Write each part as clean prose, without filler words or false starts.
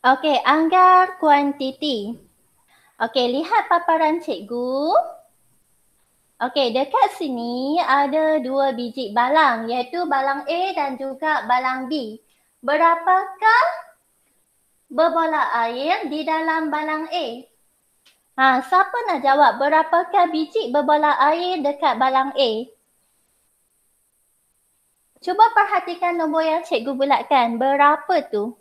Okey, anggar kuantiti. Okey, lihat paparan cikgu. Okey, dekat sini ada 2 biji balang, iaitu balang A dan juga balang B. Berapakah berbola air di dalam balang A? Siapa nak jawab berapakah biji berbola air dekat balang A? Cuba perhatikan nombor yang cikgu bulatkan. Berapa tu?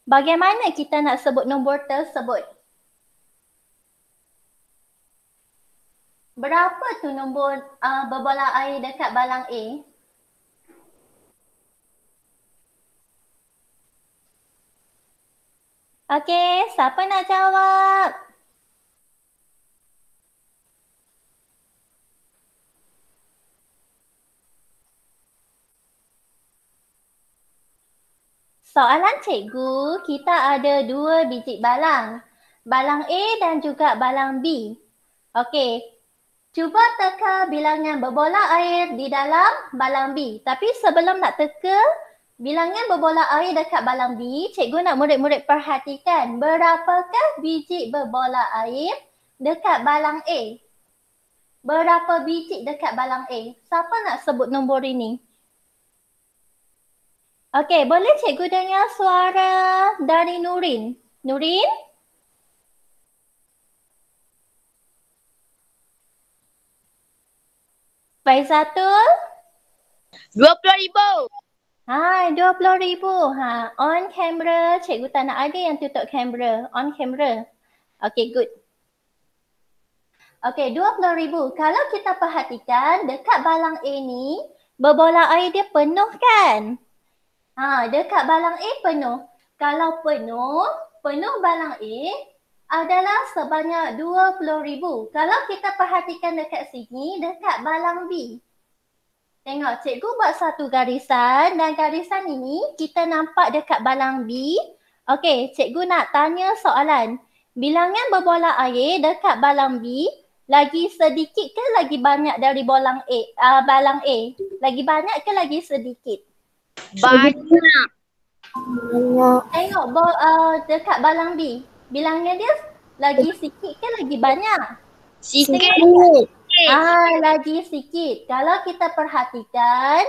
Bagaimana kita nak sebut nombor tersebut? Berapa tu nombor berbola air dekat balang A? Okey, siapa nak jawab? Soalan cikgu, kita ada 2 biji balang. Balang A dan juga balang B. Okey, cuba teka bilangan berbola air di dalam balang B. Tapi sebelum nak teka bilangan berbola air dekat balang B, cikgu nak murid-murid perhatikan berapakah biji berbola air dekat balang A. Berapa biji dekat balang A? Siapa nak sebut nombor ini? Okey, boleh cikgu dengar suara dari Nurin? Nurin? Faizatul? 20,000. 20,000. On camera, cikgu tak nak ada yang tutup kamera. On camera. Okey, good. Okey, 20,000. Kalau kita perhatikan dekat balang A ni, berbola air dia penuh kan? Dekat balang A penuh. Kalau penuh balang A adalah sebanyak 20,000. Kalau kita perhatikan dekat sini, dekat balang B. Tengok, cikgu buat satu garisan dan garisan ini kita nampak dekat balang B. Okey, cikgu nak tanya soalan. Bilangan berbola air dekat balang B lagi sedikit ke lagi banyak dari balang A? Lagi banyak ke lagi sedikit? Banyak. Tengok dekat balang B. Bilangnya dia lagi sikit ke lagi banyak? Sikit. Lagi sikit. Kalau kita perhatikan,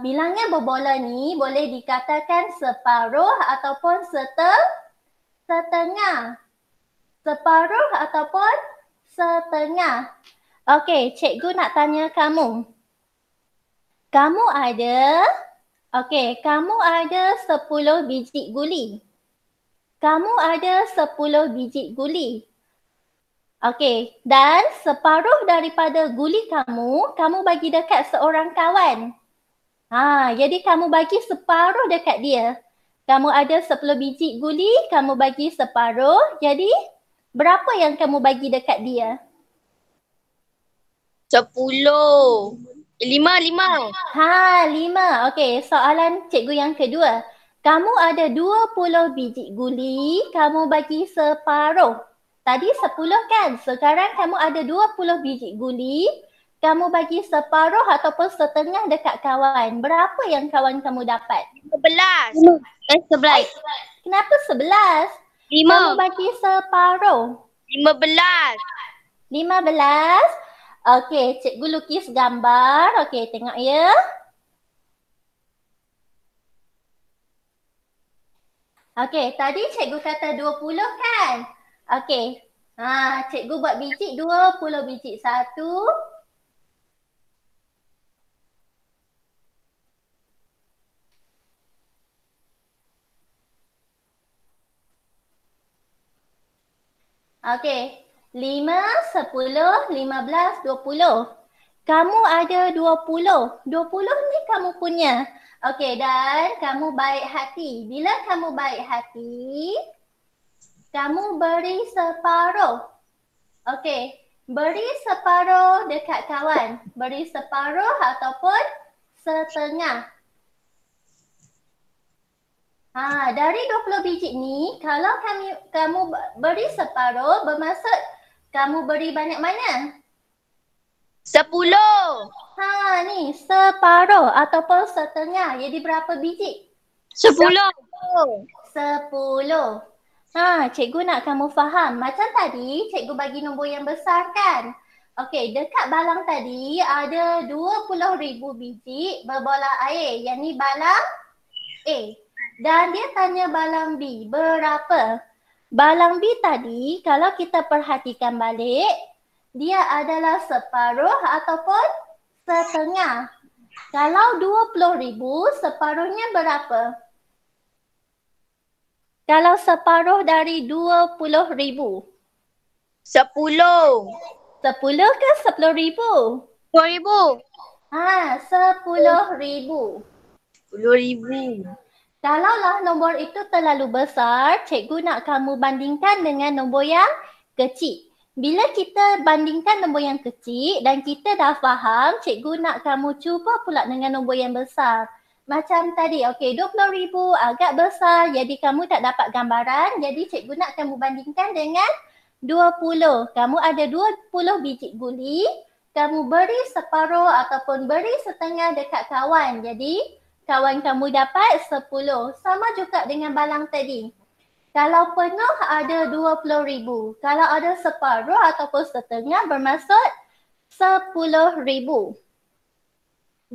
bilangan berbola ni boleh dikatakan separuh ataupun setengah. Separuh ataupun setengah. Okey, cikgu nak tanya kamu. Kamu ada 10 biji guli. Kamu ada 10 biji guli. Okey, dan separuh daripada guli kamu bagi dekat seorang kawan. Jadi kamu bagi separuh dekat dia. Kamu ada 10 biji guli, kamu bagi separuh. Jadi berapa yang kamu bagi dekat dia? 10. 5. 5. Okey, soalan cikgu yang kedua. Kamu ada 20 biji guli, kamu bagi separuh. Tadi 10 kan? Sekarang kamu ada 20 biji guli, kamu bagi separuh ataupun setengah dekat kawan. Berapa yang kawan kamu dapat? 11. 11. Kenapa 11? 5. Kamu bagi separuh. 15. 15. Okey, cikgu lukis gambar. Okey, tengok ya. Okey, tadi cikgu kata 20 kan? Okey. Cikgu buat biji 20 biji. 1. Okey. 5, 10, 15, 20. Kamu ada 20. 20 ni kamu punya. Okey, dan kamu baik hati. Bila kamu baik hati, kamu beri separuh. Okey, beri separuh dekat kawan. Beri separuh ataupun setengah. Dari 20 biji ni, kalau kamu beri separuh, bermaksud kamu beri banyak mana? 10. Ni separuh ataupun setengah. Jadi berapa biji? 10. 10. Cikgu nak kamu faham. Macam tadi, cikgu bagi nombor yang besar kan? Okey, dekat balang tadi ada 20,000 biji berbola air. Yang ni balang A. Dan dia tanya balang B, berapa? Balang B tadi, kalau kita perhatikan balik, dia adalah separuh ataupun setengah. Kalau 20,000, separuhnya berapa? Kalau separuh dari 20,000. 10. 10 ke 10,000? 10,000. 10,000. 10,000. Kalaulah nombor itu terlalu besar, cikgu nak kamu bandingkan dengan nombor yang kecil. Bila kita bandingkan nombor yang kecil dan kita dah faham, cikgu nak kamu cuba pula dengan nombor yang besar. Macam tadi, okey, 20,000 agak besar, jadi kamu tak dapat gambaran. Jadi cikgu nak kamu bandingkan dengan 20. Kamu ada 20 biji guli, kamu beri separuh ataupun beri setengah dekat kawan. Jadi kawan kamu dapat 10. Sama juga dengan balang tadi. Kalau penuh ada 20,000. Kalau ada separuh ataupun setengah bermaksud 10,000.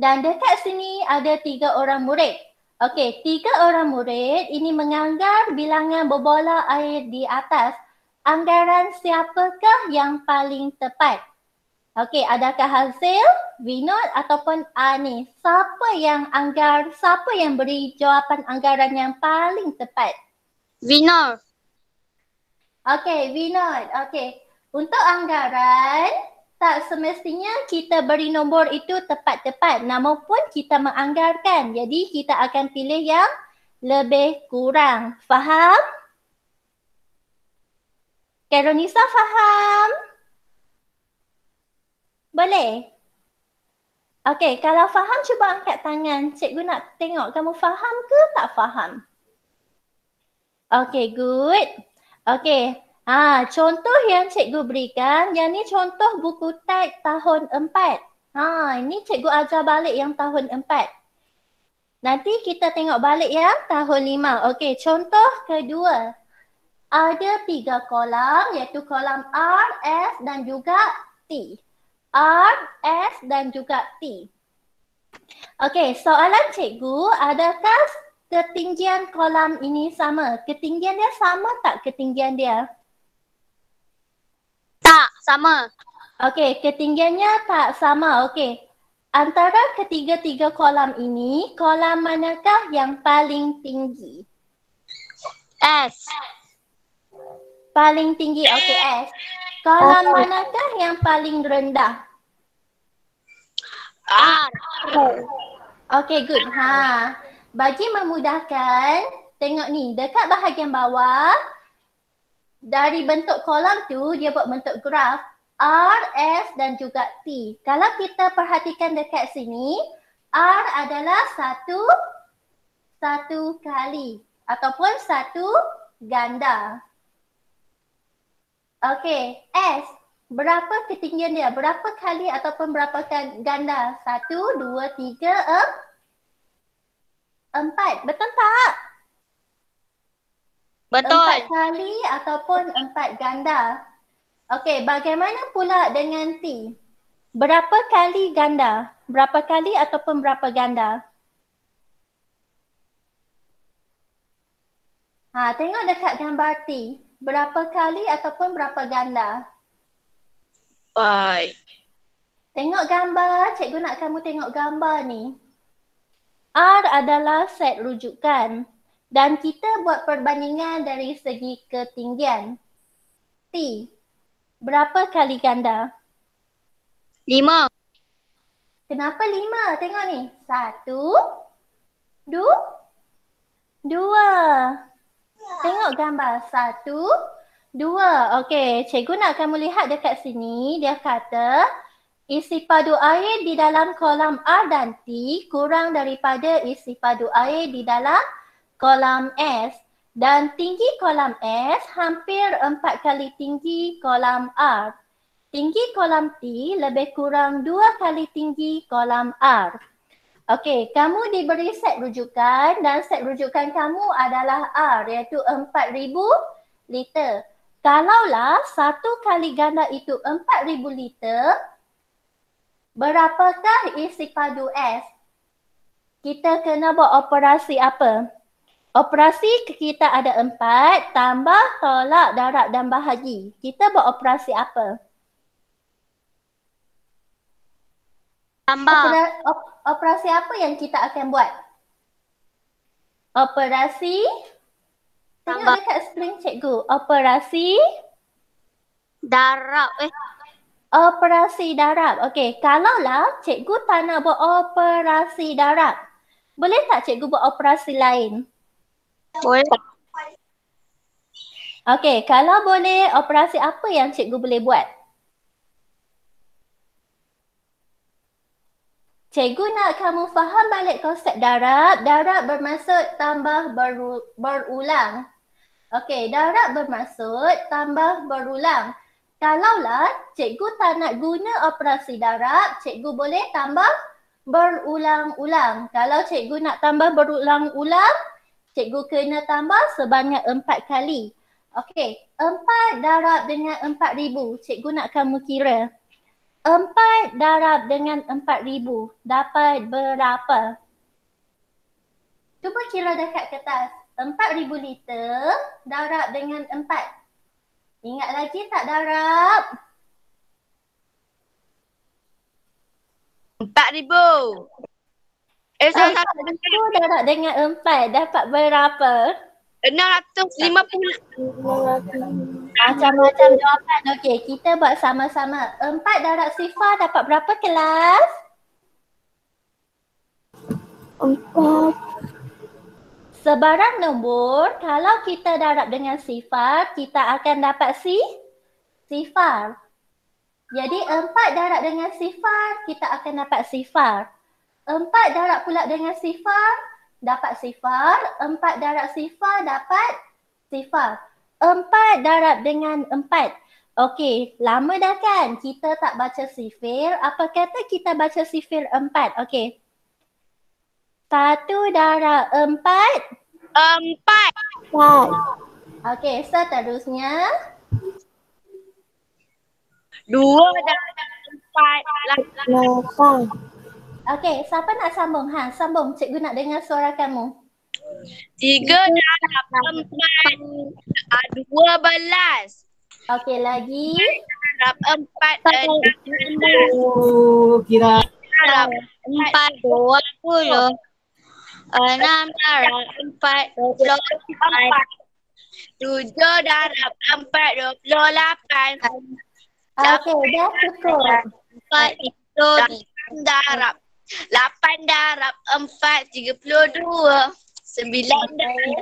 Dan dekat sini ada 3 orang murid. Okey, 3 orang murid ini menganggar bilangan berbola air di atas. Anggaran siapakah yang paling tepat? Okey, adakah Hazil, Vinod ataupun Anis? Siapa yang beri jawapan anggaran yang paling tepat? Vinod. Okey, Vinod. Okey, untuk anggaran, tak semestinya kita beri nombor itu tepat-tepat. Namun pun kita menganggarkan. Jadi kita akan pilih yang lebih kurang. Faham? Karonisa faham? Boleh? Okey, kalau faham cuba angkat tangan. Cikgu nak tengok kamu faham ke tak faham? Okey, good. Okey, contoh yang cikgu berikan, yang ni contoh buku teks tahun 4. Ini cikgu ajar balik yang tahun 4. Nanti kita tengok balik yang tahun 5. Okey, contoh kedua. Ada 3 kolam, iaitu kolam R, S dan juga T. R, S dan juga T. Okey, soalan cikgu, adakah ketinggian kolam ini sama? Ketinggian dia sama tak ketinggian dia? Tak, sama. Okey, ketinggiannya tak sama. Okey. Antara ketiga-tiga kolam ini, kolam manakah yang paling tinggi? S. Paling tinggi, okey, S. Kolam manakah yang paling rendah? R. Okey, good. Bagi memudahkan, tengok ni, dekat bahagian bawah, dari bentuk kolam tu, dia buat bentuk graf. R, S dan juga T. Kalau kita perhatikan dekat sini, R adalah satu kali ataupun satu ganda. Okey, S. Berapa ketinggian dia? Berapa kali ataupun berapa ganda? 1, 2, 3, 4. Betul tak? Betul. 4 kali ataupun 4 ganda. Okey, bagaimana pula dengan T? Berapa kali ganda? Berapa kali ataupun berapa ganda? Tengok dekat gambar T. Berapa kali ataupun berapa ganda? 5. Tengok gambar, cikgu nak kamu tengok gambar ni. R adalah set rujukan dan kita buat perbandingan dari segi ketinggian. T, berapa kali ganda? 5. Kenapa 5? Tengok ni. 1, 2. Tengok gambar. 1, 2. Okey, cikgu nak kamu lihat dekat sini. Dia kata isi padu air di dalam kolam R dan T kurang daripada isi padu air di dalam kolam S. Dan tinggi kolam S hampir 4 kali tinggi kolam R. Tinggi kolam T lebih kurang 2 kali tinggi kolam R. Okey, kamu diberi set rujukan dan set rujukan kamu adalah R iaitu 4,000 liter. Kalaulah satu kali ganda itu 4,000 liter, berapakah isi padu S? Kita kena buat operasi apa? Operasi kita ada 4, tambah, tolak, darab dan bahagi. Kita buat operasi apa? Tambah. Operasi apa yang kita akan buat? Operasi tengok Tambah. dekat screen cikgu. Operasi Darab. operasi darab. Okey, kalaulah cikgu tak nak buat operasi darab, boleh tak cikgu buat operasi lain? Boleh. Okey, kalau boleh, operasi apa yang cikgu boleh buat? Cikgu nak kamu faham balik konsep darab. Darab bermaksud tambah berulang. Okey, darab bermaksud tambah berulang. Kalaulah cikgu tak nak guna operasi darab, cikgu boleh tambah berulang-ulang. Kalau cikgu nak tambah berulang-ulang, cikgu kena tambah sebanyak 4 kali. Okey, 4 darab dengan 4,000. Cikgu nak kamu kira. 4 darab dengan 4,000 dapat berapa? Cuba kira dekat kertas. 4,000 liter darab dengan 4. Ingat lagi tak darab? 4,000. 4,000 darab dengan 4 dapat berapa? 650. Macam-macam jawapan. Okey, kita buat sama-sama. 4 darab sifar dapat berapa kelas? 4. Sebarang nombor, kalau kita darab dengan sifar, kita akan dapat sifar. Jadi 4 darab dengan sifar, kita akan dapat sifar. 4 darab pula dengan sifar, dapat sifar. 4 darab sifar, dapat sifar. 4 darab dengan 4. Okey, lama dah kan kita tak baca sifir. Apa kata kita baca sifir 4? Okey. 1 darab 4. 4. Okey, seterusnya. 2 darab 4. 8. Okey, siapa nak sambung? Sambung. Cikgu nak dengar suara kamu. 3 darab 4. 12. Okey, lagi. Darab 4. Kira. Darab 4. 20. 6 darab 4. 24. 7 darab 4. 28. Okey, dah cukup. 4 itu 8 darab 4 32. 9 darab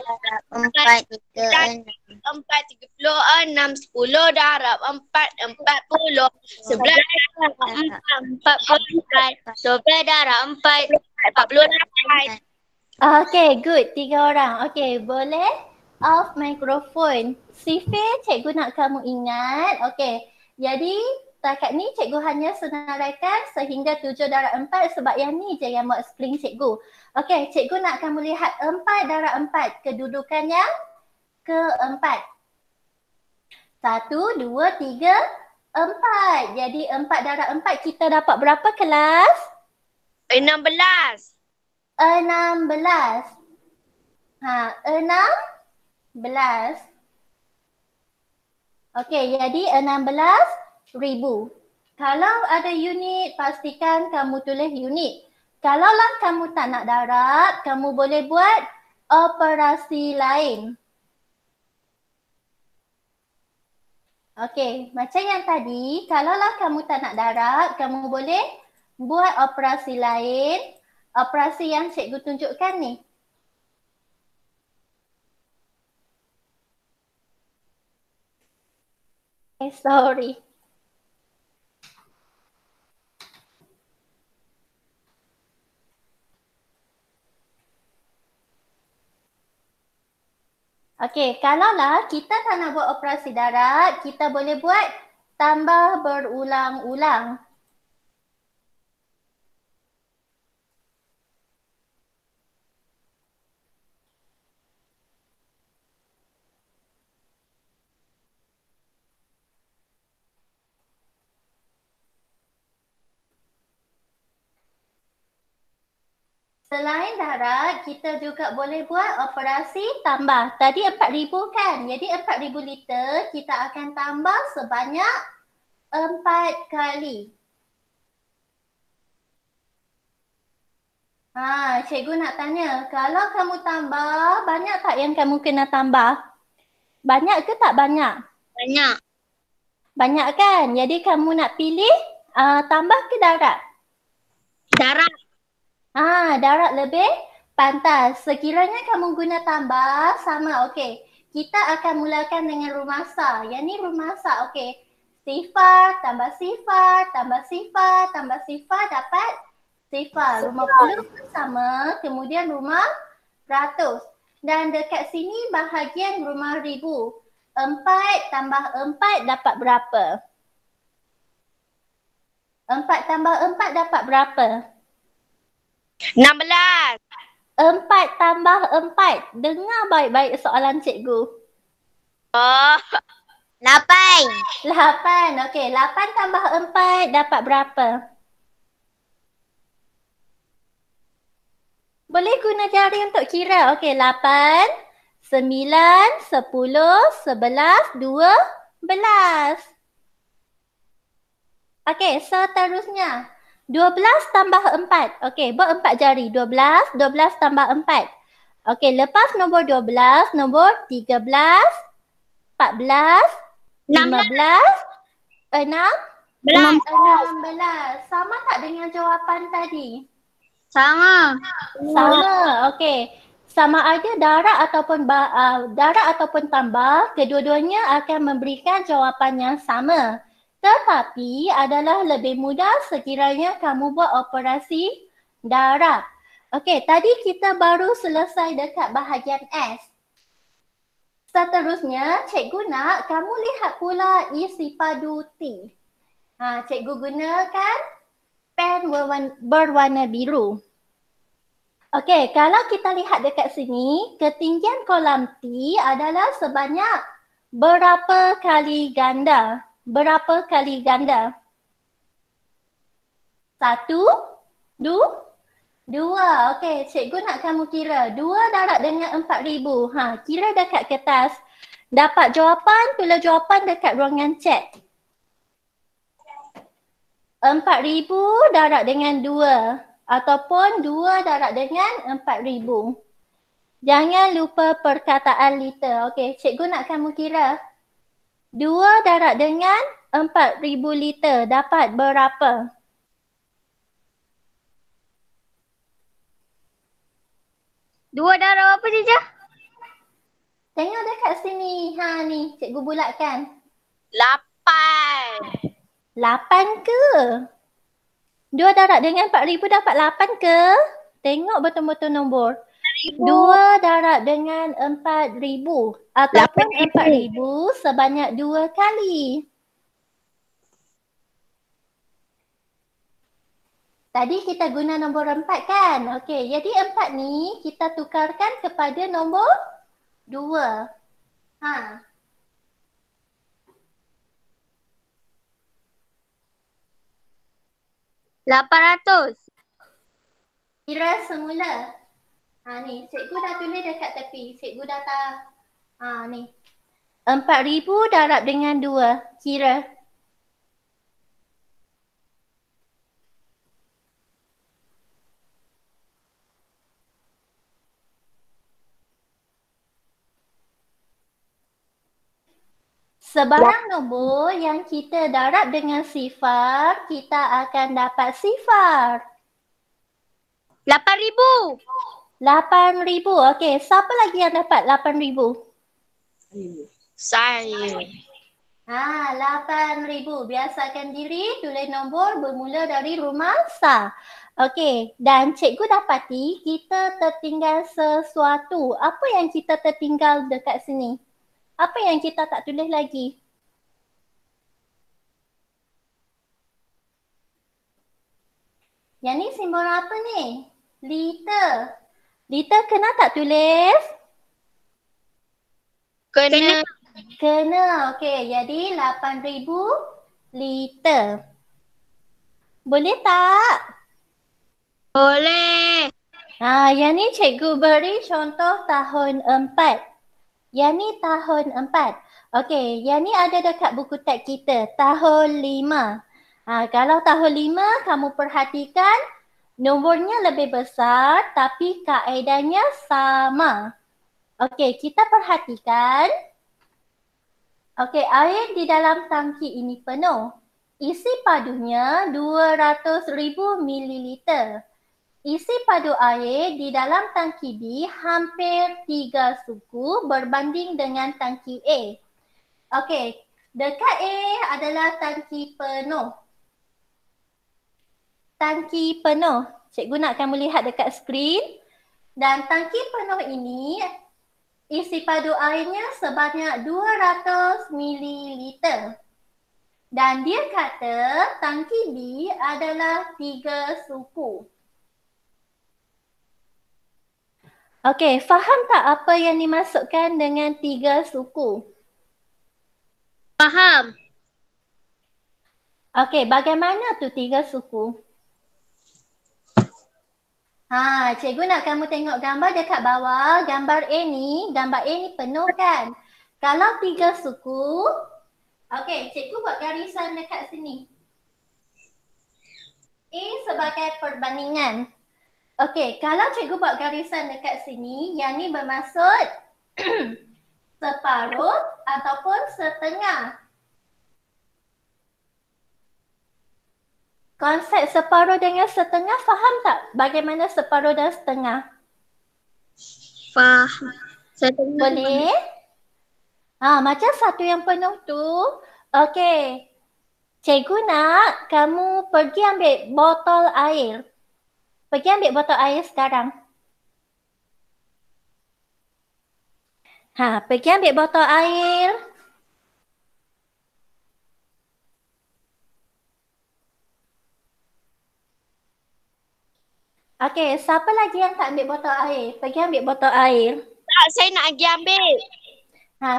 4 36. 10 darab 4 40. 11 darab 4 44. 12 darab 4 48. Okey, good. 3 orang. Okey, boleh off microphone. Sifir cikgu nak kamu ingat. Okey, jadi setakat ni cikgu hanya senaraikan sehingga 7 darab 4 sebab yang ni je yang buat screen cikgu. Okey, cikgu nak kamu lihat 4 darab 4 kedudukan yang keempat. 1, 2, 3, 4. Jadi 4 darab 4 kita dapat berapa kelas? 16. 16. 16. Okey, jadi 16,000. Kalau ada unit, pastikan kamu tulis unit. Kalaulah kamu tak nak darab, kamu boleh buat operasi lain. Okey, macam yang tadi, kalaulah kamu tak nak darab, kamu boleh buat operasi lain. Operasi yang cikgu tunjukkan ni. Sorry. Okey, kalaulah kita tak nak buat operasi darab, kita boleh buat tambah berulang-ulang. Selain darat, kita juga boleh buat operasi tambah. Tadi 4,000 kan? Jadi 4,000 liter kita akan tambah sebanyak 4 kali. Cikgu nak tanya, kalau kamu tambah, banyak tak yang kamu kena tambah? Banyak ke tak banyak? Banyak. Banyak kan? Jadi kamu nak pilih tambah ke darat? Darat. Darat lebih pantas. Sekiranya kamu guna tambah, sama okey. Kita akan mulakan dengan rumasa. Yang ni rumasa, okey. Sifar, tambah sifar, tambah sifar, tambah sifar dapat sifar. Rumah puluh pun sama, kemudian rumah ratus. Dan dekat sini bahagian rumah ribu. 4 tambah 4 dapat berapa? 4 tambah 4 dapat berapa? 16. 4 tambah 4. Dengar baik-baik soalan cikgu. Oh. 8. 8. Okey, 8 tambah 4 dapat berapa? Boleh guna jari untuk kira. Okey, 8, 9, 10, 11, 12. Okey, seterusnya. 12 tambah 4. Okey, buat 4 jari. 12, 12 tambah 4. Okey, lepas nombor 12, nombor 13, 14, 15, 16. Sama tak dengan jawapan tadi? Sama. Sama. Okey. Sama ada darat ataupun tambah, kedua-duanya akan memberikan jawapan yang sama. Tetapi adalah lebih mudah sekiranya kamu buat operasi darat. Okey, tadi kita baru selesai dekat bahagian S. Seterusnya, cikgu nak kamu lihat pula isi padu T. Cikgu gunakan pen berwarna biru. Okey, kalau kita lihat dekat sini, ketinggian kolam T adalah sebanyak berapa kali ganda? Berapa kali ganda? 1, 2. Okey, cikgu nak kamu kira. 2 darab dengan 4,000. Kira dekat kertas. Dapat jawapan, tulis jawapan dekat ruangan chat. 4,000 darab dengan 2 ataupun 2 darab dengan 4,000. Jangan lupa perkataan liter. Okey, cikgu nak kamu kira. 2 darab dengan 4,000 liter dapat berapa? Dua darab apa saja? Tengok dekat sini. Ni, cikgu bulatkan. 8. 8 ke? 2 darab dengan 4,000 dapat 8 ke? Tengok betul-betul nombor. 2 darab dengan 4,000 ataupun 4,000 sebanyak 2 kali. Tadi kita guna nombor 4 kan? Okey, jadi 4 ni kita tukarkan kepada nombor 2. 800. Kira semula. Ni, cikgu dah tulis dekat tepi. Cikgu dah ni. 4,000 darab dengan 2. Kira. Sebarang nombor yang kita darab dengan sifar, kita akan dapat sifar. 8,000. 8,000. Okey, siapa lagi yang dapat 8,000? Saya. 8,000. Biasakan diri tulis nombor bermula dari rumasa. Okey, dan cikgu dapati kita tertinggal sesuatu. Apa yang kita tertinggal dekat sini? Apa yang kita tak tulis lagi? Yang ni simbol apa ni? Liter. Liter kena tak tulis? Kena. Kena. Okey, jadi 8,000 liter. Boleh tak? Boleh. Yang ni cikgu beri contoh tahun 4. Yang ni tahun 4. Okey, yang ni ada dekat buku teks kita, tahun 5. Kalau tahun 5 kamu perhatikan nombornya lebih besar tapi kaedahnya sama. Okey, kita perhatikan. Okey, air di dalam tangki ini penuh. Isi padunya 200,000 mililiter. Isi padu air di dalam tangki B hampir 3 suku berbanding dengan tangki A. Okey, dekat A adalah tangki penuh. Tangki penuh. Cikgu nak kamu lihat dekat skrin. Dan tangki penuh ini isi padu airnya sebanyak 200 mililiter. Dan dia kata tangki B adalah 3 suku. Okey, faham tak apa yang dimasukkan dengan 3 suku? Faham. Okey, bagaimana tu 3 suku? Cikgu nak kamu tengok gambar dekat bawah. Gambar A ni penuh kan? Kalau 3 suku, okey, cikgu buat garisan dekat sini. A sebagai perbandingan. Okey, kalau cikgu buat garisan dekat sini, yang ni bermaksud separuh ataupun setengah. Konsep separuh dengan setengah, faham tak bagaimana separuh dan setengah? Faham. Setengah. Boleh? Macam satu yang penuh tu. Okey. Cikgu nak kamu pergi ambil botol air. Pergi ambil botol air sekarang. Pergi ambil botol air. Okey, siapa lagi yang tak ambil botol air? Pergi ambil botol air. Tak, saya nak pergi ambil.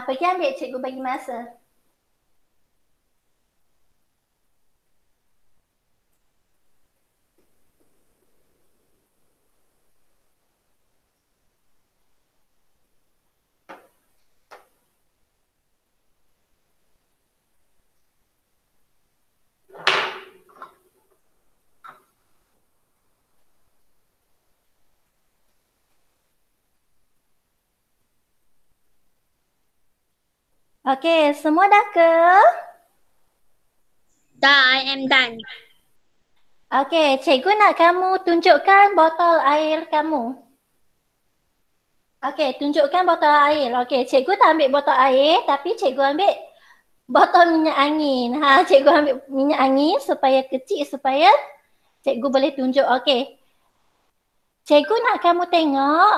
Pergi ambil, cikgu bagi masa. Okey, semua dah ke? Dah, I am done. Okey, cikgu nak kamu tunjukkan botol air kamu. Okey, tunjukkan botol air. Okey, cikgu tak ambil botol air tapi cikgu ambil botol minyak angin. Cikgu ambil minyak angin supaya kecil supaya cikgu boleh tunjuk. Okey. Cikgu nak kamu tengok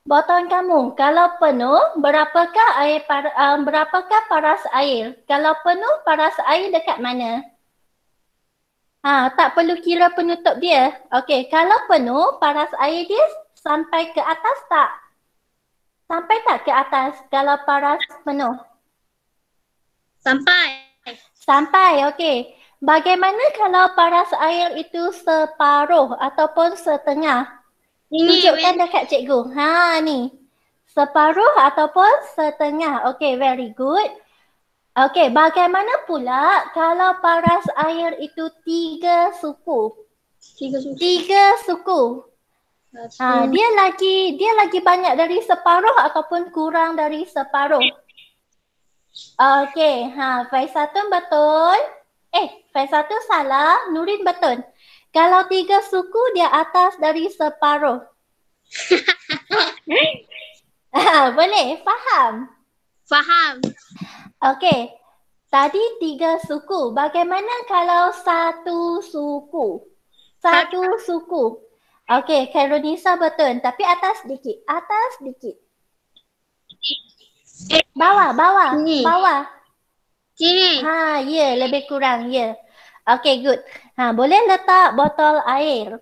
botol kamu. Kalau penuh, berapakah paras air? Kalau penuh, paras air dekat mana? Tak perlu kira penutup dia. Okey, kalau penuh, paras air dia sampai ke atas tak? Sampai tak ke atas kalau paras penuh? Sampai. Sampai, okey. Bagaimana kalau paras air itu separuh ataupun setengah? Tunjukkan dekat cikgu. Ni. Separuh ataupun setengah. Okey, very good. Okey, bagaimana pula kalau paras air itu 3 suku? 3 suku. Dia lagi banyak dari separuh ataupun kurang dari separuh? Okey, Faizatun betul. Faizatun salah, Nurin betul. Kalau 3 suku dia atas dari separuh. Boleh? Faham? Faham. Okey. Tadi 3 suku. Bagaimana kalau 1 suku? 1 suku. Okey, Khairunisa betul. Tapi atas sedikit. Atas sedikit. Bawah. Sini. Bawah. Sini. Ya, lebih kurang. Ya. Okey, good. Boleh letak botol air.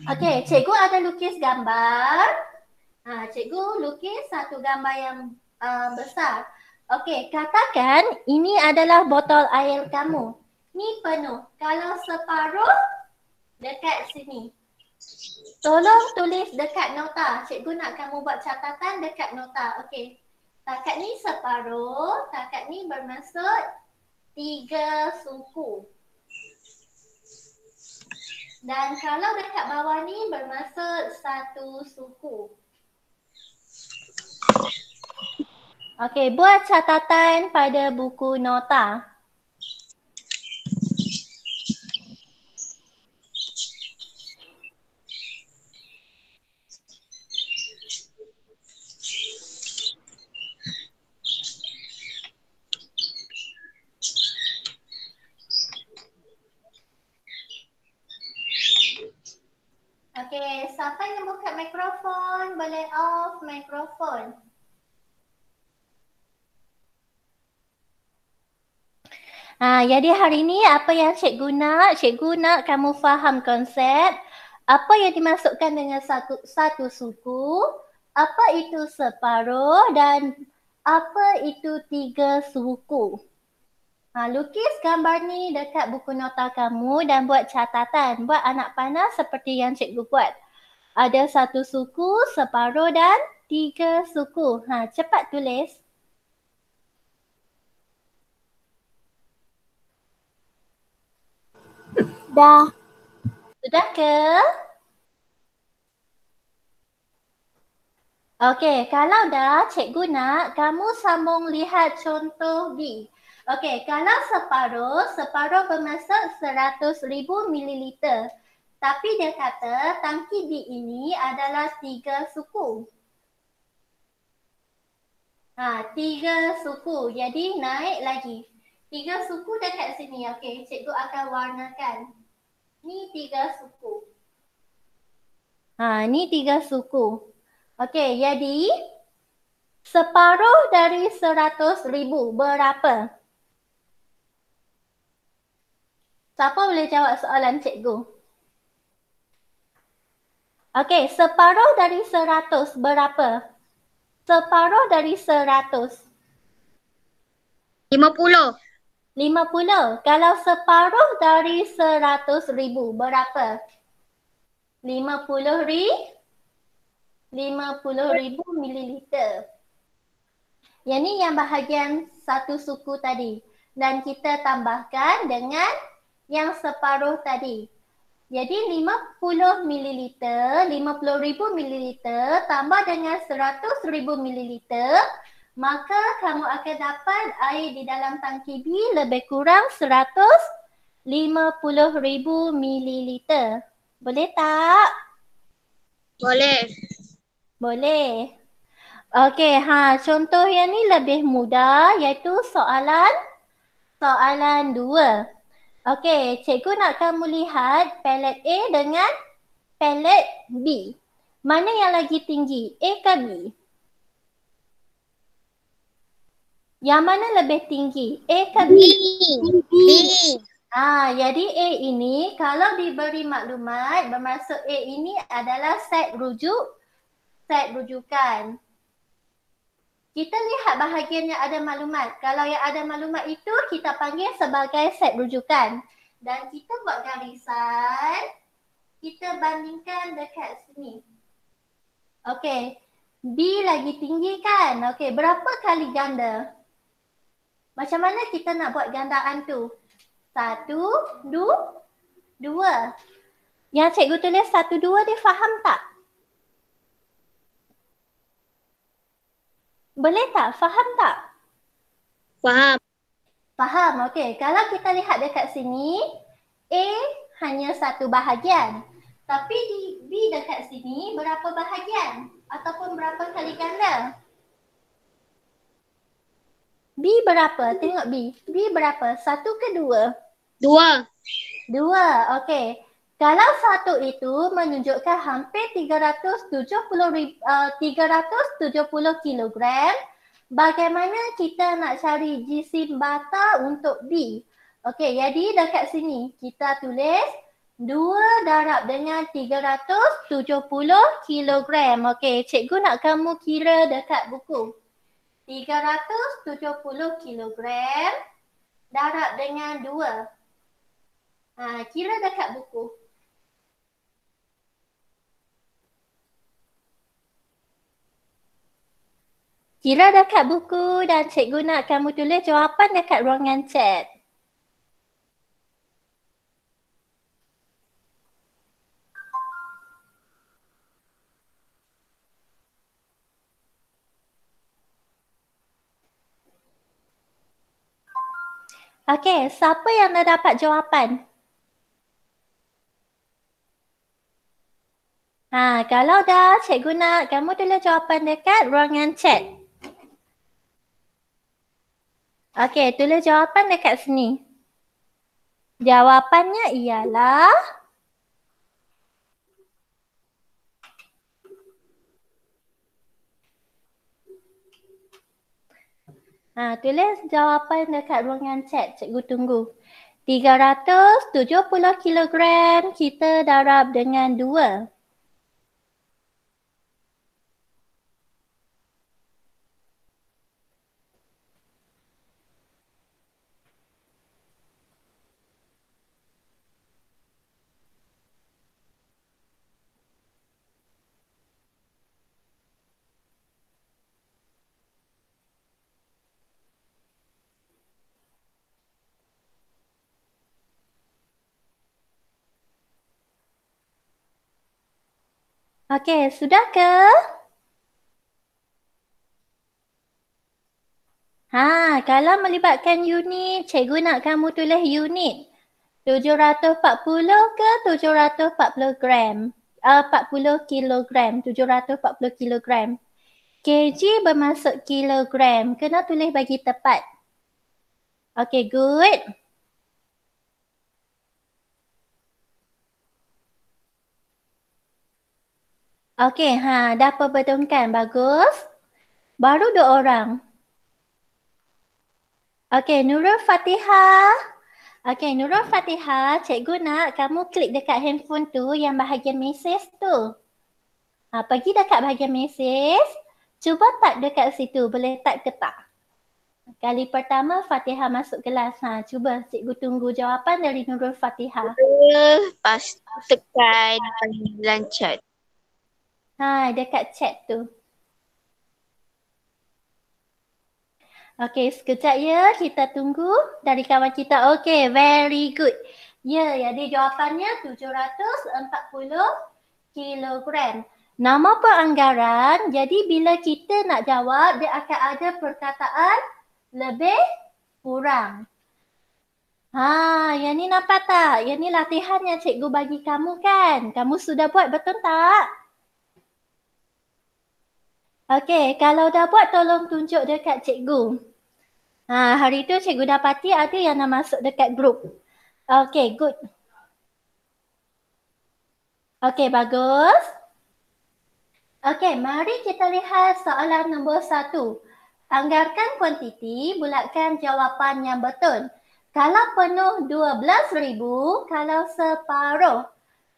Okey, cikgu ada lukis gambar. Cikgu lukis satu gambar yang besar. Okey, katakan ini adalah botol air kamu. Ni penuh. Kalau separuh, dekat sini. Tolong tulis dekat nota. Cikgu nak kamu buat catatan dekat nota. Okey. Takat ni separuh, takat ni bermaksud 3 suku. Dan kalau dekat bawah ni bermaksud 1 suku. Okey, buat catatan pada buku nota. Okey, siapa yang buka mikrofon boleh off mikrofon. Jadi hari ni apa yang cikgu nak kamu faham konsep apa yang dimasukkan dengan satu suku, apa itu separuh dan apa itu 3 suku. Lukis gambar ni dekat buku nota kamu dan buat catatan. Buat anak panah seperti yang cikgu buat. Ada 1 suku, separuh dan 3 suku. Cepat tulis. Dah. Sudah ke? Okey, kalau dah cikgu nak kamu sambung lihat contoh B. Okey, kalau separuh bermaksud 100,000 mililiter. Tapi dia kata tangki B ini adalah 3 suku. 3 suku. Jadi naik lagi. 3 suku dekat sini. Okey, cikgu akan warnakan. Ni 3 suku. Ni 3 suku. Okey, jadi separuh dari 100,000 berapa? Siapa boleh jawab soalan cikgu? Okey, separuh dari 100 berapa? Separuh dari 100. 50. 50. Kalau separuh dari 100,000 berapa? 50,000 mililiter. Yang ni yang bahagian satu suku tadi. Dan kita tambahkan dengan yang separuh tadi. Jadi 50 mililiter, 50,000 mililiter tambah dengan 100,000 mililiter, maka kamu akan dapat air di dalam tangki B lebih kurang 150,000 mililiter. Boleh tak? Boleh. Boleh. Okey, contoh yang ni lebih mudah iaitu soalan 2. Okey, cikgu nak kamu lihat pelet A dengan pelet B. Mana yang lagi tinggi? A ke B? Yang mana lebih tinggi? A ke B? B. Jadi A ini kalau diberi maklumat bermaksud A ini adalah set rujukan. Kita lihat bahagian yang ada maklumat. Kalau yang ada maklumat itu kita panggil sebagai set rujukan. Dan kita buat garisan, kita bandingkan dekat sini. Okey, B lagi tinggi kan? Okey, berapa kali ganda? Macam mana kita nak buat gandaan tu? 1, 2. Yang cikgu tulis 1, 2 dia faham tak? Boleh tak? Faham tak? Faham. Faham, okey. Kalau kita lihat dekat sini, A hanya satu bahagian. Tapi di B dekat sini berapa bahagian? Ataupun berapa kali ganda? B berapa? Tengok B. B berapa? 1 ke 2? 2. 2, okey. Kalau 1 itu menunjukkan hampir 370 kilogram, bagaimana kita nak cari jisim bata untuk B? Okey, jadi dekat sini kita tulis 2 darab dengan 370 kilogram. Okey, cikgu nak kamu kira dekat buku. 370 kilogram darab dengan 2. Kira dekat buku. Kira dekat buku dan cikgu nak kamu tulis jawapan dekat ruangan chat. Okey, siapa yang dah dapat jawapan? Kalau dah, cikgu nak kamu tulis jawapan dekat ruangan chat. Okey, tulis jawapan dekat sini. Jawapannya ialah tulis jawapan dekat ruangan chat. Cikgu tunggu. 370 kilogram kita darab dengan 2. Okey, sudah ke? Kalau melibatkan unit, cikgu nak kamu tulis unit. 740 ke 740 gram? 40 kilogram, 740 kilogram. kg bermaksud kilogram. Kena tulis bagi tepat. Okay, good. Okay, dah perbetulkan. Bagus. Baru 2 orang. Okay, Nurul Fatihah. Okay, Nurul Fatihah, cikgu nak kamu klik dekat handphone tu yang bahagian mesej tu. Pergi dekat bahagian mesej. Cuba type dekat situ. Boleh type ke tak? Kali pertama Fatihah masuk kelas. Cuba cikgu tunggu jawapan dari Nurul Fatihah. Pas tekan panggilan chat. Dekat chat tu. Okey, sekejap ya. Kita tunggu dari kawan kita. Okey, very good. Ya, jadi jawapannya 740 kilogram. Nama peranggaran, jadi bila kita nak jawab, dia akan ada perkataan lebih kurang. Yang ni nampak tak? Yang ni latihan yang cikgu bagi kamu kan? Kamu sudah buat betul tak? Okey, kalau dah buat tolong tunjuk dekat cikgu. Hari tu cikgu dapati ada yang nak masuk dekat grup. Okey, good. Okey, bagus. Okey, mari kita lihat soalan nombor 1. Anggarkan kuantiti, bulatkan jawapan yang betul. Kalau penuh 12,000, kalau separuh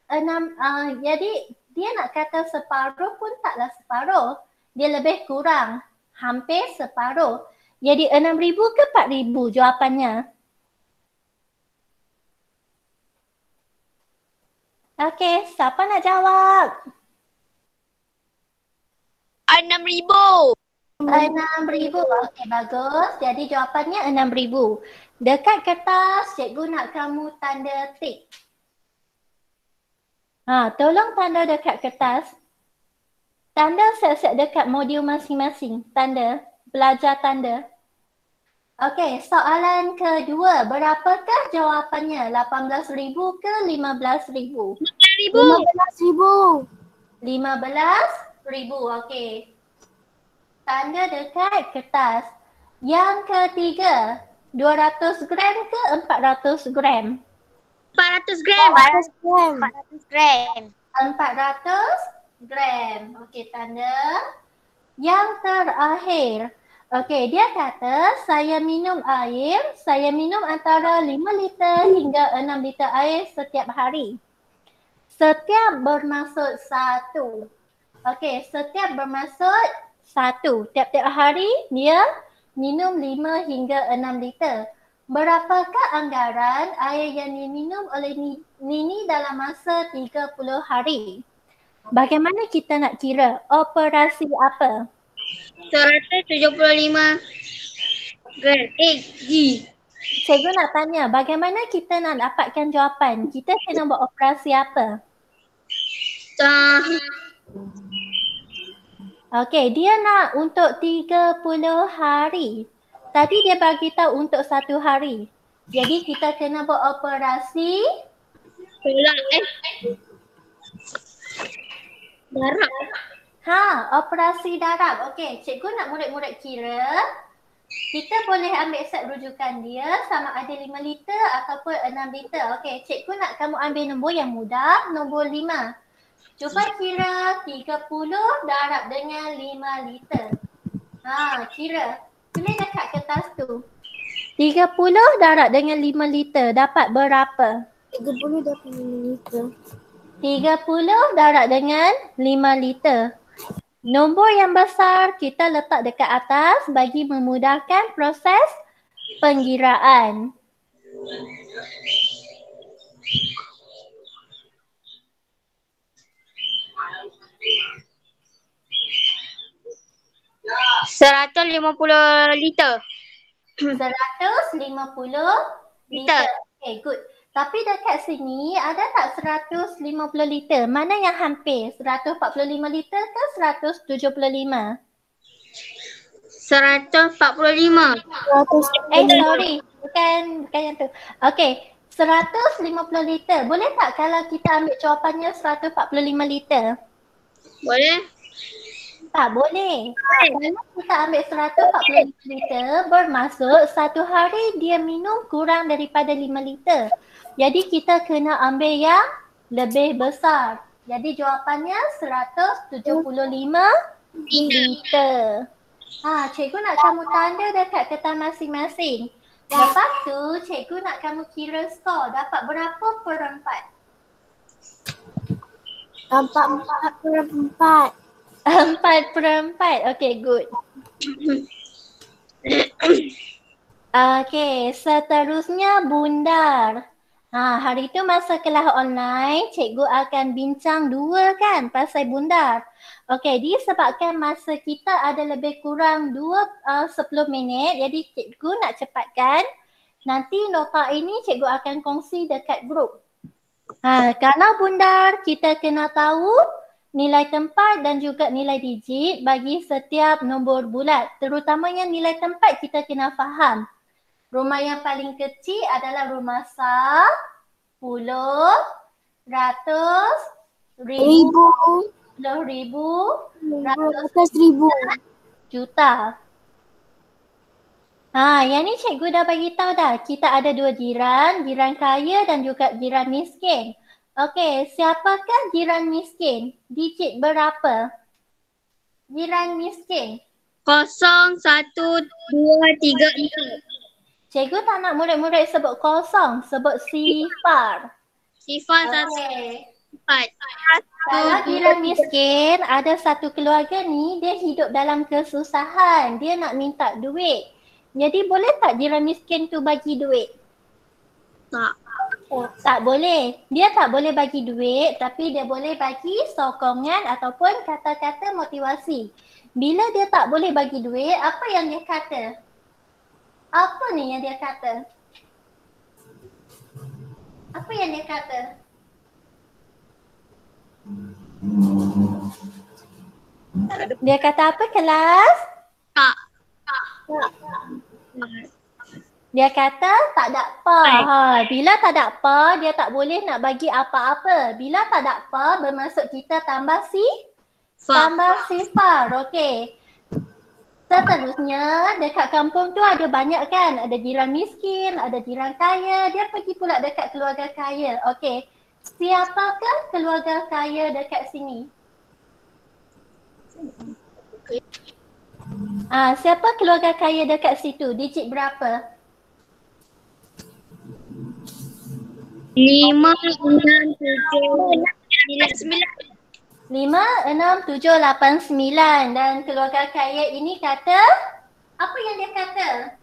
6, jadi dia nak kata separuh pun taklah separuh. Dia lebih kurang, hampir separuh. Jadi 6,000 ke 4,000 jawapannya? Okey, siapa nak jawab? 6,000. 6,000. Okey, bagus. Jadi jawapannya 6,000. Dekat kertas, cikgu nak kamu tanda tik. Tolong tanda dekat kertas. Tanda siap-siap dekat modul masing-masing. Tanda, belajar tanda. Okey, soalan kedua. Berapakah jawapannya? 18,000 ke 15,000? 15,000. 15,000. Okey. Tanda dekat kertas. Yang ketiga, 200 gram ke 400 gram? 400 gram. 400 gram. 400 gram. Okey, tanda. Yang terakhir. Okey, dia kata saya minum air, saya minum antara 5 liter hingga 6 liter air setiap hari. Setiap bermaksud 1. Okey, setiap bermaksud 1. Tiap-tiap hari dia minum 5 hingga 6 liter. Berapakah anggaran air yang diminum oleh Nini dalam masa 30 hari? Bagaimana kita nak kira? Operasi apa? 175 gram. G. Cikgu nak tanya, bagaimana kita nak dapatkan jawapan? Kita kena buat operasi apa? Okey, dia nak untuk 30 hari. Tadi dia bagi tahu untuk 1 hari. Jadi kita kena buat operasi Tolak darab. operasi darab. Okey, cikgu nak murid-murid kira. Kita boleh ambil set rujukan dia sama ada 5 liter ataupun 6 liter. Okey, cikgu nak kamu ambil nombor yang mudah, nombor 5. Cuba kira 30 darab dengan 5 liter. Kira. Tulis dekat kertas tu. 30 darab dengan 5 liter dapat berapa? 30 dapat 5 liter. 30 darab dengan 5 liter. Nombor yang besar kita letak dekat atas bagi memudahkan proses penggiraan. $150 liter. 150 liter. Okay, good. Tapi dekat sini ada tak 150 liter? Mana yang hampir? 145 liter ke 175? 145. Sorry. Bukan yang tu. Okay. 150 liter. Boleh tak kalau kita ambil jawapannya 145 liter? Boleh? Tak boleh. Kalau kita ambil 145 liter, bermaksud satu hari dia minum kurang daripada 5 liter. Jadi kita kena ambil yang lebih besar. Jadi jawapannya 175 liter. Cikgu nak kamu tanda dekat kertas masing-masing. Lepas tu cikgu nak kamu kira skor. Dapat berapa per 4? Dapat 4/4. 4/4. Okay, good. Okay, seterusnya bundar. Hari tu masa kelas online, cikgu akan bincang 2 kan pasal bundar. Okay, disebabkan masa kita ada lebih kurang 10 minit, jadi cikgu nak cepatkan. Nanti nota ini cikgu akan kongsi dekat grup. Kalau bundar, kita kena tahu nilai tempat dan juga nilai digit bagi setiap nombor bulat. Terutamanya nilai tempat kita kena faham. Rumah yang paling kecil adalah rumah 10, 100, 1000, 10,000, 100,000, juta. Yang ni cikgu dah bagi tahu dah. Kita ada 2 jiran, jiran kaya dan juga jiran miskin. Okey, siapakah jiran miskin? Digit berapa? Jiran miskin. 0, 1, 2, 3, 4. Cikgu tak nak murid-murid sebut kosong, sebut sifar. Sifar 1, Okey. 4. Kalau jiran miskin, ada satu keluarga ni, dia hidup dalam kesusahan. Dia nak minta duit. Jadi boleh tak jiran miskin tu bagi duit? Tak. Tak boleh. Dia tak boleh bagi duit, tapi dia boleh bagi sokongan ataupun kata-kata motivasi. Bila dia tak boleh bagi duit, apa yang dia kata? Apa ni yang dia kata? Apa yang dia kata? Dia kata apa kelas? Tak. Dia kata tak ada apa. Bila tak ada apa, dia tak boleh nak bagi apa-apa. Bila tak ada apa, bermaksud kita tambah sifar. Okey. Seterusnya, dekat kampung tu ada banyak kan? Ada jiran miskin, ada jiran kaya. Dia pergi pula dekat keluarga kaya. Okey. Siapakah keluarga kaya dekat sini? Siapa keluarga kaya dekat situ? Digit berapa? 5, 6, 7, 9, 9. 5, 6, 7, 8, 9 dan keluarga kaya ini kata, apa yang dia kata?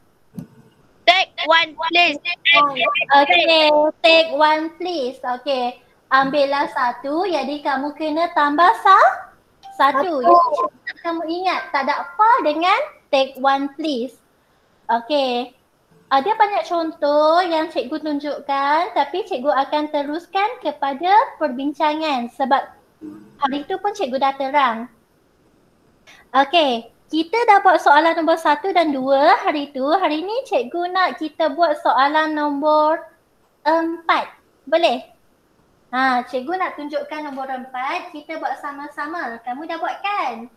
Take one please. Okay, take one please. Okay, ambillah satu, jadi kamu kena tambah Satu. Yang kamu ingat, tak ada apa dengan take one please. Okey. Ada banyak contoh yang cikgu tunjukkan tapi cikgu akan teruskan kepada perbincangan sebab hari tu pun cikgu dah terang. Okey, kita dah buat soalan nombor 1 dan 2 hari tu. Hari ni cikgu nak kita buat soalan nombor 4. Boleh? Cikgu nak tunjukkan nombor 4. Kita buat sama-sama. Kamu dah buat kan?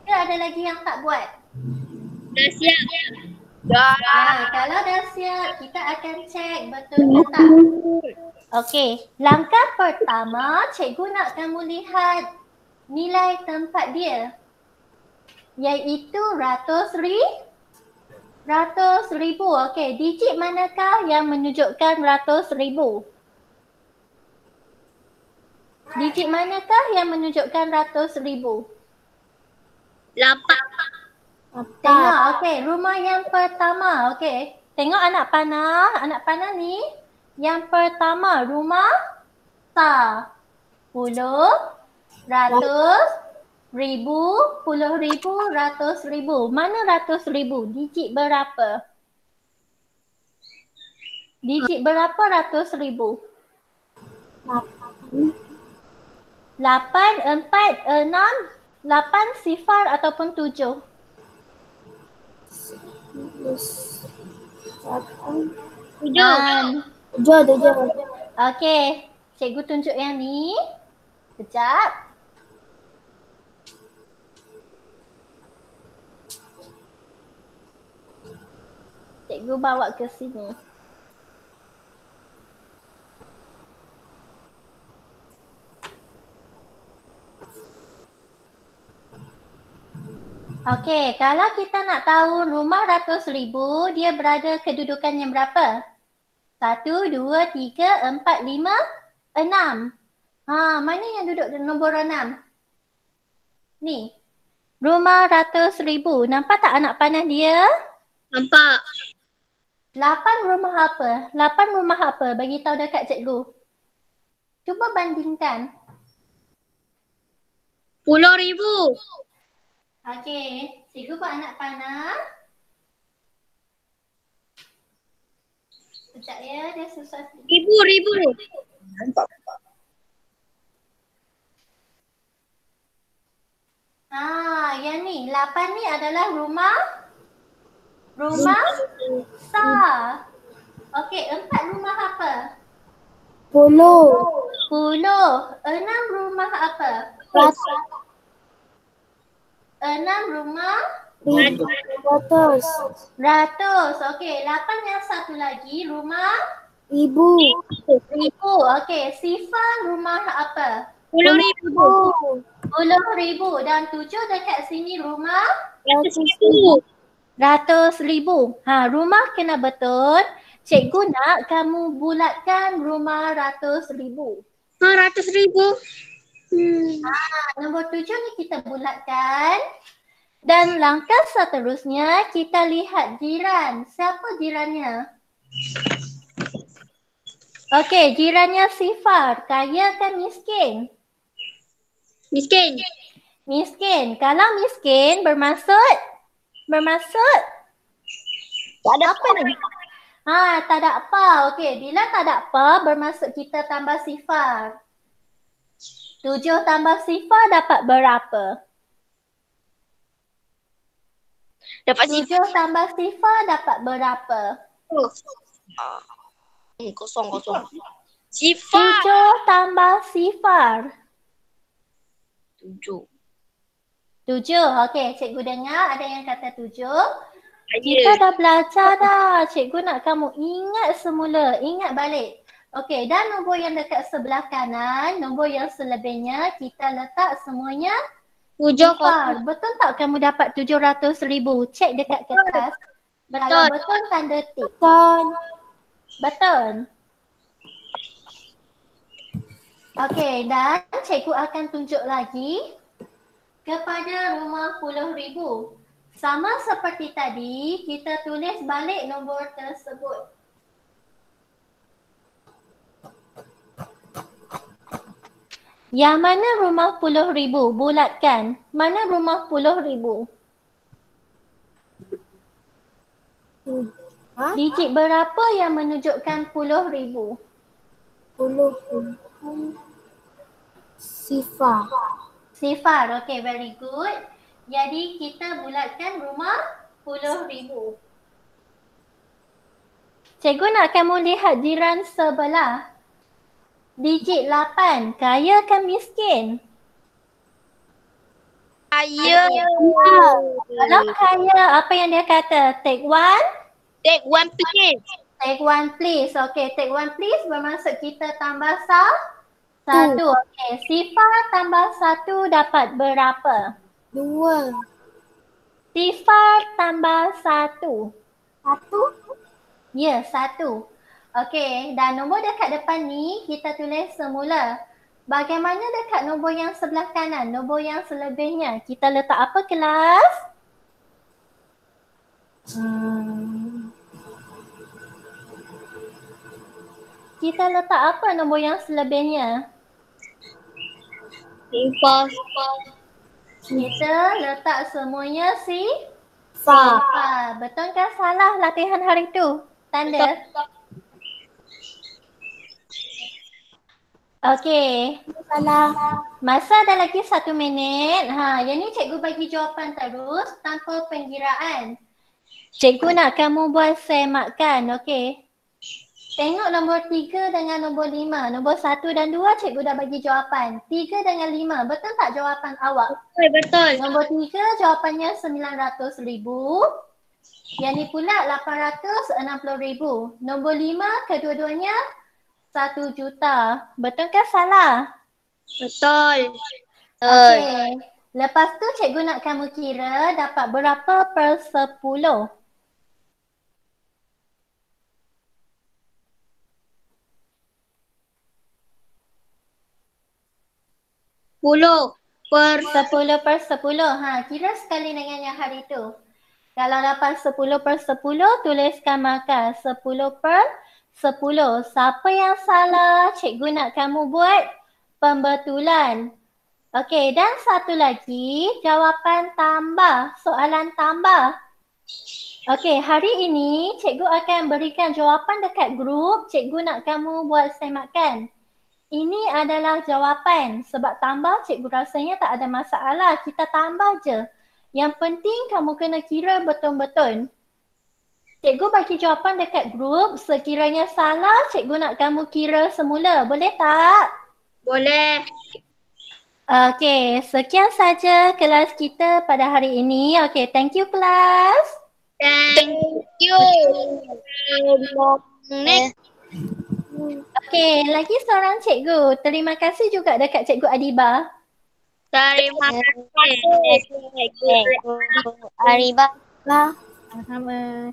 Ke ada lagi yang tak buat? Dah siap. Kalau dah siap, kita akan cek betul ke tak. Okey, langkah pertama cikgu nak kamu lihat nilai tempat dia. Iaitu ratus ribu. Okey, digit manakah yang menunjukkan ratus ribu? Digit manakah yang menunjukkan ratus ribu? 8. Tengok, okey, rumah yang pertama, okey. Tengok anak panah ni. Yang pertama, rumah ta. Puluh, ratus, ribu, puluh ribu, ratus ribu. Mana ratus ribu? Digit berapa? Digit berapa ratus ribu? 8, 4, 6, 8, sifar ataupun 7? 7. Okey, cikgu tunjuk yang ni. Sekejap. Cikgu bawa ke sini. Okey, kalau kita nak tahu rumah ratus ribu, dia berada kedudukan yang berapa? 1, 2, 3, 4, 5, 6. Mana yang duduk nombor 6? Ni. Rumah ratus ribu. Nampak tak anak panah dia? Nampak. 8 rumah apa? 8 rumah apa? Bagi tahu dekat cikgu. Cuba bandingkan. 10,000. Okey, cikgu buat anak panah. Sekejap ya, dia susah sikit. 1,000. Yang ni, 8 ni adalah rumah sa. Okey, 4 rumah apa? 10. 6 rumah apa? 6 rumah 100. ratus. Okey, 8 yang satu lagi rumah 1000. ribu. Okey, sifar rumah apa? 10,000. 10,000 dan 7 dekat sini rumah 100,000. ratus ribu. Rumah kena betul. Cikgu nak kamu bulatkan rumah ratus ribu. 100,000. Nombor 7 ni kita bulatkan. Dan langkah seterusnya kita lihat jiran. Siapa jirannya? Okey, jirannya sifar. Kaya kan miskin? Miskin. Miskin. Kalau miskin bermaksud Tak ada apa ni? Tak ada apa. Okey, bila tak ada apa bermaksud kita tambah sifar. 7 tambah sifar dapat berapa? Dapat 7 tambah sifar dapat berapa? Kosong. Sifar. 7 tambah sifar. 7. 7. Okey, cikgu dengar ada yang kata 7. Kita dah belajar dah. Cikgu nak kamu ingat semula. Ingat balik. Okey, dan nombor yang dekat sebelah kanan, nombor yang selebihnya kita letak semuanya 7. sifar. Betul tak kamu dapat 700,000? Cek dekat kertas. Kalau betul tanda tik. Betul. Okey, dan cikgu akan tunjuk lagi kepada rumah 10,000. Sama seperti tadi, kita tulis balik nombor tersebut. Yang mana rumah 10,000? Bulatkan. Mana rumah 10,000? Ha? Digit berapa yang menunjukkan 10,000? 10. Sifar. Sifar. Okay, very good. Jadi kita bulatkan rumah 10,000. Cikgu nak kamu lihat jiran sebelah. Digit 8. Kaya ke miskin? Kaya. Kalau kaya, apa yang dia kata? Take one? Take one please. Take one please. Okay, take one please bermaksud kita tambah satu. Okay, sifar tambah satu dapat berapa? 2. Sifar tambah satu. 1. Ya, satu. Okey, dan nombor dekat depan ni kita tulis semula. Bagaimana dekat nombor yang sebelah kanan, nombor yang selebihnya? Kita letak apa kelas? Kita letak apa nombor yang selebihnya? Sifar. Kita letak semuanya Fa. sifar. Betul ke salah latihan hari tu? Tanda? Okey. Salah. Masa ada lagi 1 minit. Yang ni cikgu bagi jawapan terus tanpa penggiraan. Cikgu nak kamu buat semakkan, okey? Tengok nombor 3 dengan nombor 5. Nombor 1 dan 2 cikgu dah bagi jawapan. 3 dengan 5, betul tak jawapan awak? Betul. Nombor 3 jawapannya 900,000. Yang ni pula 860,000. Nombor 5 kedua-duanya 1 juta. Betul ke salah? Betul. Okey. Lepas tu cikgu nak kamu kira dapat berapa per 10. Puluh per 10 per 10. Kira sekali dengan yang hari tu. Kalau dapat 10 per 10, tuliskan markah 10 per 10. Siapa yang salah, cikgu nak kamu buat pembetulan. Okey, dan satu lagi, jawapan tambah, soalan tambah. Okey, hari ini cikgu akan berikan jawapan dekat grup. Cikgu nak kamu buat semakan. Ini adalah jawapan. Sebab tambah cikgu rasanya tak ada masalah. Kita tambah je. Yang penting kamu kena kira betul-betul. Cikgu bagi jawapan dekat grup. Sekiranya salah, cikgu nak kamu kira semula. Boleh tak? boleh. Okey, sekian saja kelas kita pada hari ini. Okey, thank you kelas. Thank you. Next. Okey, lagi seorang cikgu. Terima kasih juga dekat Cikgu Adiba. Terima kasih. Arriba. Lah. Sama.